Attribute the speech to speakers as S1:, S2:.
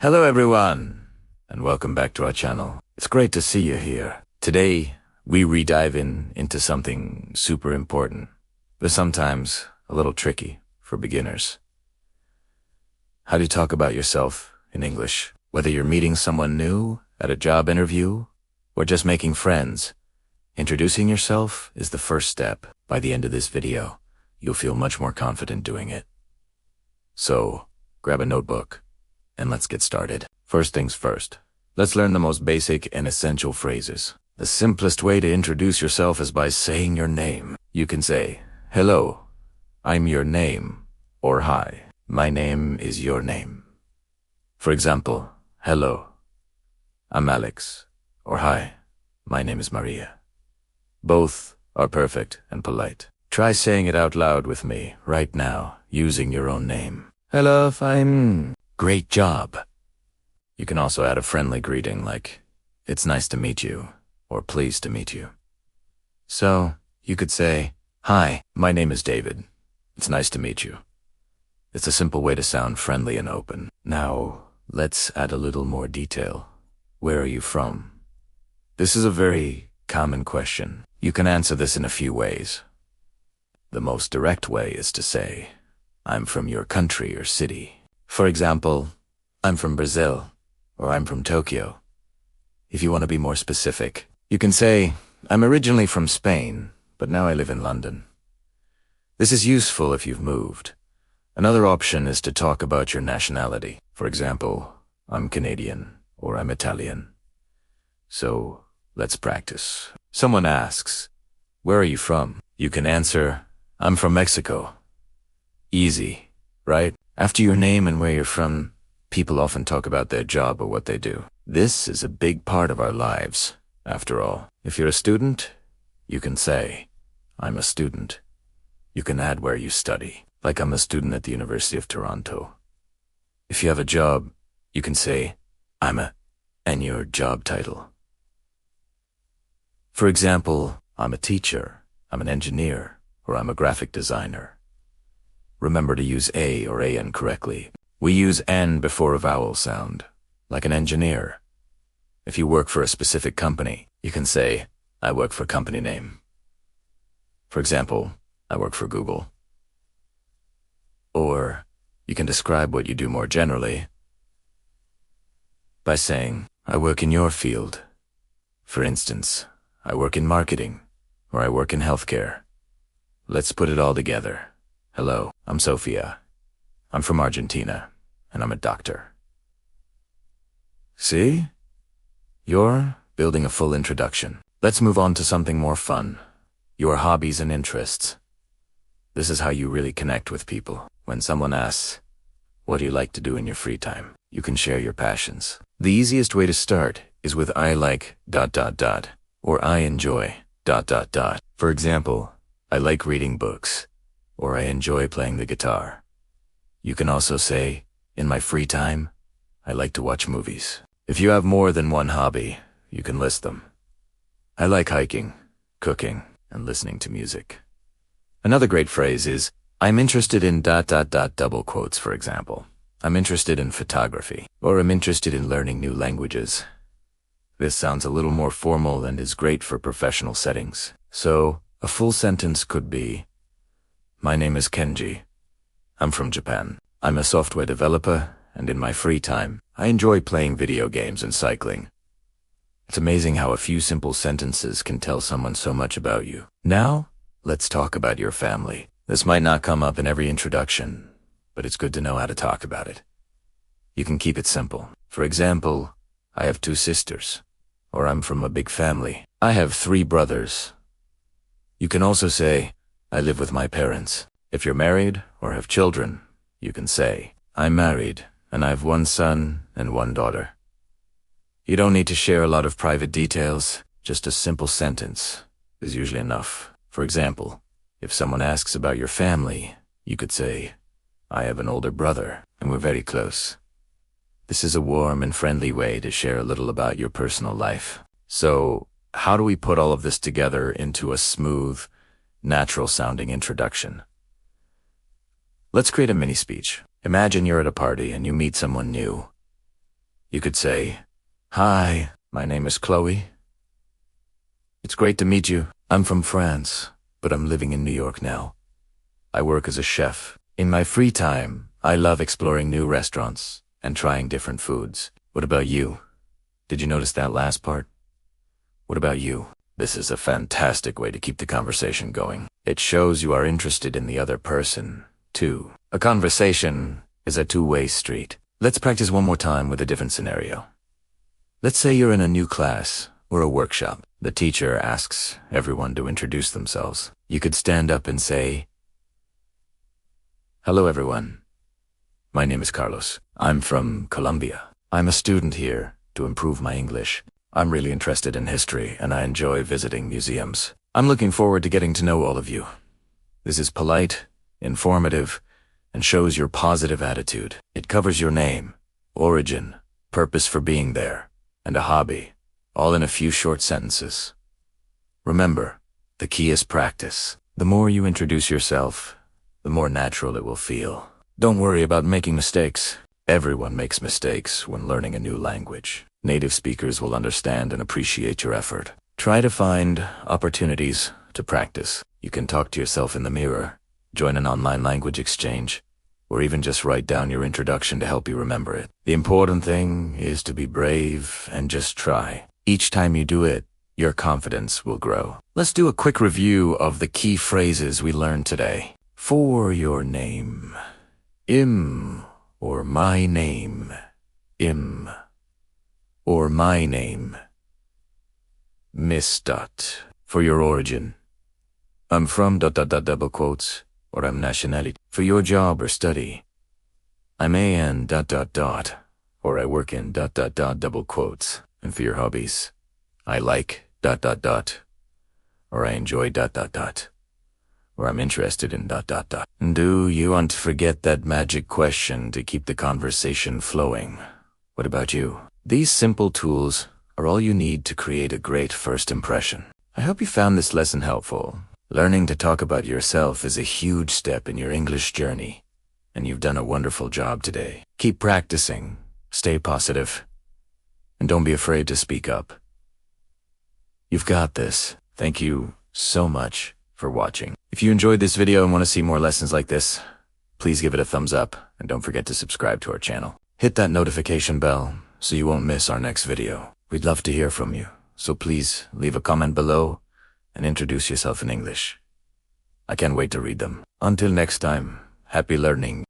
S1: Hello everyone, and welcome back to our channel. It's great to see you here. Today, we re-dive into something super important, but sometimes a little tricky for beginners. How do you talk about yourself in English? Whether you're meeting someone new at a job interview or just making friends, introducing yourself is the first step. By the end of this video, you'll feel much more confident doing it. So, grab a notebook and let's get started. First things first, let's learn the most basic and essential phrases. The simplest way to introduce yourself is by saying your name. You can say, "Hello, I'm your name," or "Hi, my name is your name." For example, "Hello, I'm Alex," or "Hi, my name is Maria." Both are perfect and polite. Try saying it out loud with me right now, using your own name. "Hello, I'm..." Great job. You can also add a friendly greeting like, "It's nice to meet you," or "Pleased to meet you." So, you could say, "Hi, my name is David. It's nice to meet you." It's a simple way to sound friendly and open. Now, let's add a little more detail. Where are you from? This is a very common question. You can answer this in a few ways. The most direct way is to say, "I'm from your country or city." For example, "I'm from Brazil," or "I'm from Tokyo." If you want to be more specific, you can say, "I'm originally from Spain, but now I live in London." This is useful if you've moved. Another option is to talk about your nationality. For example, "I'm Canadian," or "I'm Italian." So, let's practice. Someone asks, "Where are you from?" You can answer, "I'm from Mexico." Easy, right? After your name and where you're from, people often talk about their job or what they do. This is a big part of our lives, after all. If you're a student, you can say, "I'm a student." You can add where you study, like "I'm a student at the University of Toronto." If you have a job, you can say, and your job title. For example, "I'm a teacher," "I'm an engineer," or "I'm a graphic designer." Remember to use A or AN correctly. We use N before a vowel sound, like an engineer. If you work for a specific company, you can say, "I work for company name." For example, "I work for Google." Or, you can describe what you do more generally by saying, "I work in your field." For instance, "I work in marketing," or "I work in healthcare." Let's put it all together. Hello, I'm Sophia. I'm from Argentina, and I'm a doctor. See? You're building a full introduction. Let's move on to something more fun. Your hobbies and interests. This is how you really connect with people. When someone asks, "What do you like to do in your free time?" you can share your passions. The easiest way to start is with "I like ... or "I enjoy ... For example, "I like reading books," or "I enjoy playing the guitar." You can also say, "In my free time, I like to watch movies." If you have more than one hobby, you can list them. "I like hiking, cooking, and listening to music." Another great phrase is, "I'm interested in ... double quotes, for example. I'm interested in photography, or I'm interested in learning new languages." This sounds a little more formal and is great for professional settings. So, a full sentence could be, "My name is Kenji. I'm from Japan. I'm a software developer, and in my free time, I enjoy playing video games and cycling." It's amazing how a few simple sentences can tell someone so much about you. Now, let's talk about your family. This might not come up in every introduction, but it's good to know how to talk about it. You can keep it simple. For example, "I have 2 sisters," or "I'm from a big family. I have 3 brothers." You can also say, "I live with my parents." If you're married or have children, you can say, "I'm married, and I have 1 son and 1 daughter." You don't need to share a lot of private details. Just a simple sentence is usually enough. For example, if someone asks about your family, you could say, "I have an older brother, and we're very close." This is a warm and friendly way to share a little about your personal life. So, how do we put all of this together into a smooth, natural-sounding introduction? Let's create a mini-speech. Imagine you're at a party and you meet someone new. You could say, "Hi, my name is Chloe. It's great to meet you. I'm from France, but I'm living in New York now. I work as a chef. In my free time, I love exploring new restaurants and trying different foods. What about you? Did you notice that last part? What about you?" This is a fantastic way to keep the conversation going. It shows you are interested in the other person, too. A conversation is a two-way street. Let's practice one more time with a different scenario. Let's say you're in a new class or a workshop. The teacher asks everyone to introduce themselves. You could stand up and say, "Hello, everyone. My name is Carlos. I'm from Colombia. I'm a student here to improve my English. I'm really interested in history, and I enjoy visiting museums. I'm looking forward to getting to know all of you." This is polite, informative, and shows your positive attitude. It covers your name, origin, purpose for being there, and a hobby, all in a few short sentences. Remember, the key is practice. The more you introduce yourself, the more natural it will feel. Don't worry about making mistakes. Everyone makes mistakes when learning a new language. Native speakers will understand and appreciate your effort. Try to find opportunities to practice. You can talk to yourself in the mirror, join an online language exchange, or even just write down your introduction to help you remember it. The important thing is to be brave and just try. Each time you do it, your confidence will grow. Let's do a quick review of the key phrases we learned today. For your name. Im or my name. Im or my name. Miss dot. For your origin. I'm from ... double quotes, or I'm nationality. For your job or study. I'm an ... or I work in ... double quotes. And for your hobbies. I like ... or I enjoy ... or I'm interested in ... Do you want to forget that magic question to keep the conversation flowing? What about you? These simple tools are all you need to create a great first impression. I hope you found this lesson helpful. Learning to talk about yourself is a huge step in your English journey, and you've done a wonderful job today. Keep practicing, stay positive, and don't be afraid to speak up. You've got this. Thank you so much for watching. If you enjoyed this video and want to see more lessons like this, please give it a thumbs up and don't forget to subscribe to our channel. Hit that notification bell so you won't miss our next video. We'd love to hear from you, so please leave a comment below and introduce yourself in English. I can't wait to read them. Until next time, happy learning.